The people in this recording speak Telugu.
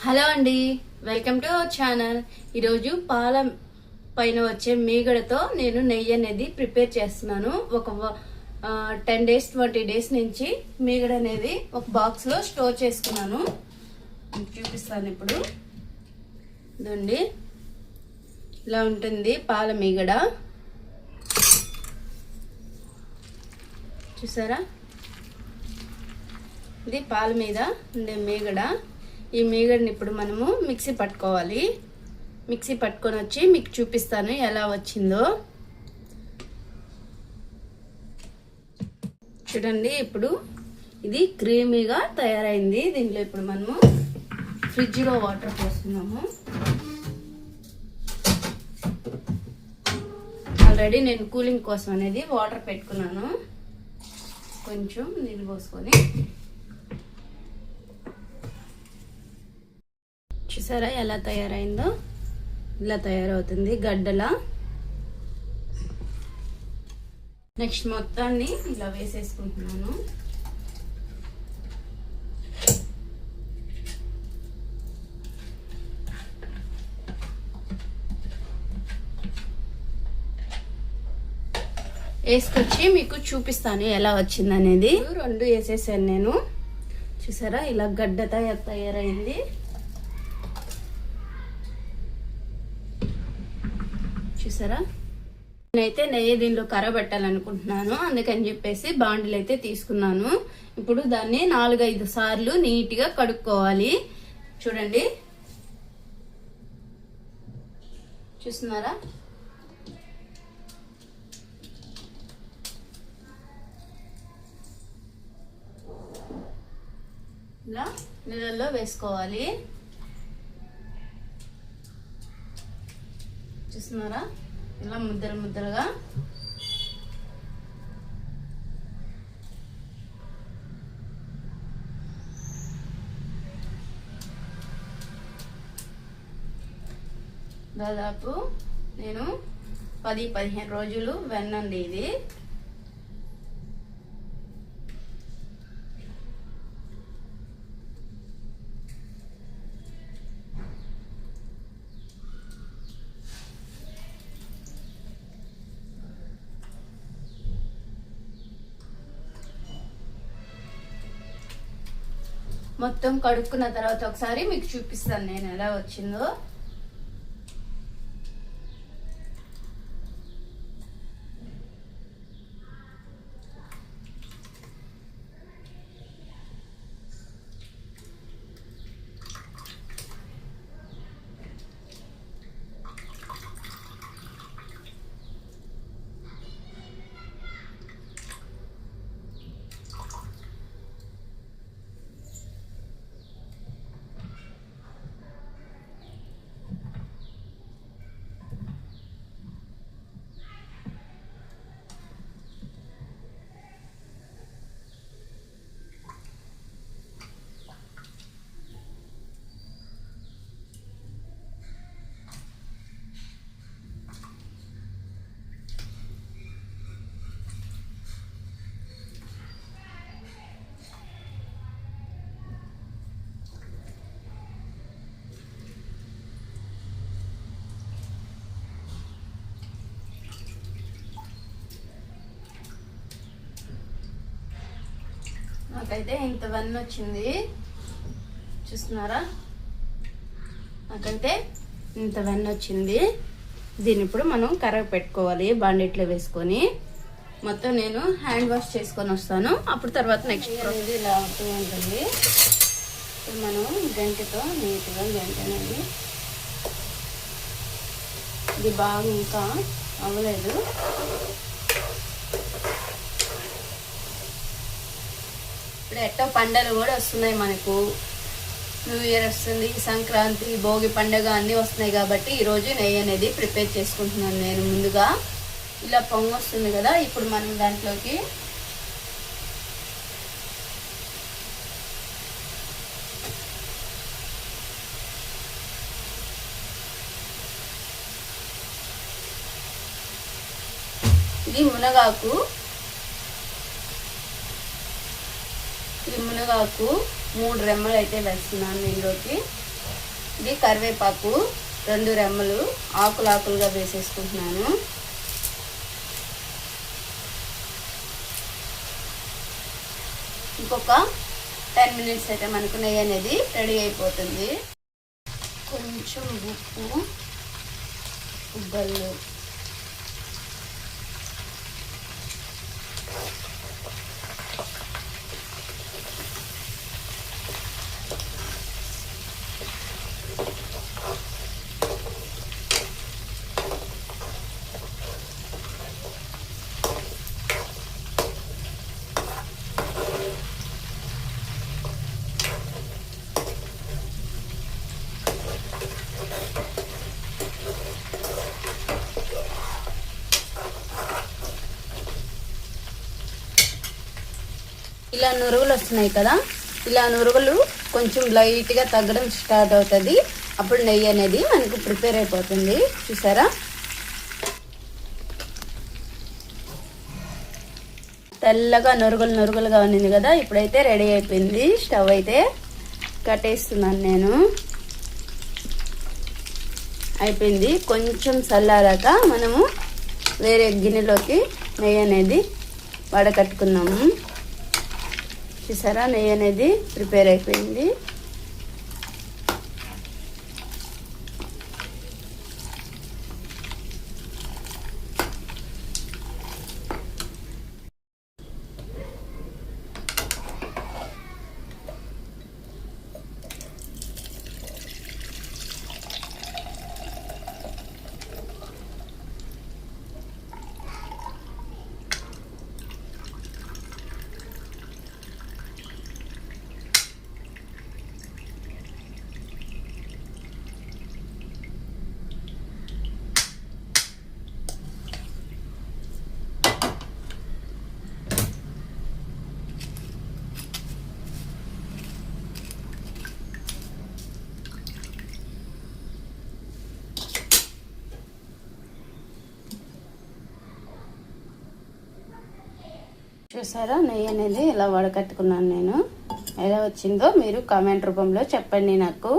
హలో అండి, వెల్కమ్ టు అవర్ ఛానల్. ఈరోజు పాల పైన వచ్చే మీగడతో నేను నెయ్యి అనేది ప్రిపేర్ చేస్తున్నాను. ఒక 10 days 20 days నుంచి మీగడ అనేది ఒక బాక్స్లో స్టోర్ చేసుకున్నాను. చూపిస్తాను ఇప్పుడు. ఇదండి, ఇలా ఉంటుంది పాల మీగడ. చూసారా, ఇది పాల మీద ఉండే మీగడ. ఈ మీగడని ఇప్పుడు మనము మిక్సీ పట్టుకోవాలి. మిక్సీ పట్టుకొని వచ్చి మీకు చూపిస్తాను ఎలా వచ్చిందో. చూడండి, ఇప్పుడు ఇది క్రీమీగా తయారైంది. దీంట్లో ఇప్పుడు మనము ఫ్రిడ్జ్లో వాటర్ పోస్తున్నాము. ఆల్రెడీ నేను కూలింగ్ కోసం అనేది వాటర్ పెట్టుకున్నాను. కొంచెం నీళ్ళు పోసుకొని, చూసారా ఎలా తయారైందో. ఇలా తయారవుతుంది గడ్డలా. నెక్స్ట్ మొత్తాన్ని ఇలా వేసేసుకుంటున్నాను. వేసుకొచ్చి మీకు చూపిస్తాను ఎలా వచ్చిందనేది. 2 వేసేసాను నేను. చూసారా, ఇలా గడ్డ తయారైంది. చూసారా, నేనైతే నెయ్యి దీనిలో కరబెట్టాలనుకుంటున్నాను. అందుకని చెప్పేసి బాండిల్ అయితే తీసుకున్నాను. ఇప్పుడు దాన్ని 4-5 సార్లు నీట్గా కడుక్కోవాలి. చూడండి, చూస్తున్నారా, ఇలా నీళ్ళల్లో వేసుకోవాలి. చూస్తున్నారా, ఇలా ముద్దలుగా. దాదాపు నేను 10-15 రోజులు వెన్నండి ఇది. మొత్తం కడుక్కున్న తర్వాత ఒకసారి మీకు చూపిస్తాను నేను ఎలా వచ్చిందో. నాకైతే ఇంత వెన్న వచ్చింది. చూస్తున్నారా, నాకైతే ఇంత వెన్న వచ్చింది. దీన్ని ఇప్పుడు మనం కర్రకు పెట్టుకోవాలి. బాండిట్లో వేసుకొని మొత్తం నేను హ్యాండ్ వాష్ చేసుకొని వస్తాను. అప్పుడు తర్వాత నెక్స్ట్ అనేది ఇలా అవుతూ ఉంటుంది. ఇప్పుడు మనం గంటతో నీట్గా గంట అనేది, ఇది బాగా ఇంకా అవ్వలేదు. ఇప్పుడు ఎట్టో పండుగలు కూడా వస్తున్నాయి మనకు. న్యూ ఇయర్ వస్తుంది, సంక్రాంతి, భోగి పండుగ అన్నీ వస్తున్నాయి. కాబట్టి ఈరోజు నెయ్యి అనేది ప్రిపేర్ చేసుకుంటున్నాను నేను ముందుగా. ఇలా పొంగు వస్తుంది కదా, ఇప్పుడు మనం దాంట్లోకి ఇది మునగాకు. ఈ మునగాకు 3 రెమ్మలు అయితే వేస్తున్నాను దీనిలోకి. ఇది కరివేపాకు 2 రెమ్మలు ఆకులుగా వేసేసుకుంటున్నాను. ఇంకొక 10 మినిట్స్ అయితే మనకు నెయ్యి అనేది రెడీ అయిపోతుంది. కొంచెం ఉప్పు, ఉబ్బళ్ళు, ఇలా నురుగులు వస్తున్నాయి కదా, ఇలా నురుగులు కొంచెం లైట్గా తగ్గడం స్టార్ట్ అవుతుంది. అప్పుడు నెయ్యి అనేది మనకు ప్రిపేర్ అయిపోతుంది. చూసారా, తెల్లగా నురుగులుగా ఉన్నింది కదా. ఇప్పుడైతే రెడీ అయిపోయింది. స్టవ్ అయితే కట్టేస్తున్నాను నేను. అయిపోయింది. కొంచెం చల్లారాక మనము వేరే గిన్నెలోకి నెయ్యి అనేది వడకట్టుకున్నాము. చూసారా, నెయ్యి అనేది ప్రిపేర్ అయిపోయింది. చూసారా, నెయ్యి అనేది ఇలా వడకట్టుకున్నాను నేను. ఎలా వచ్చిందో మీరు కామెంట్ రూపంలో చెప్పండి నాకు.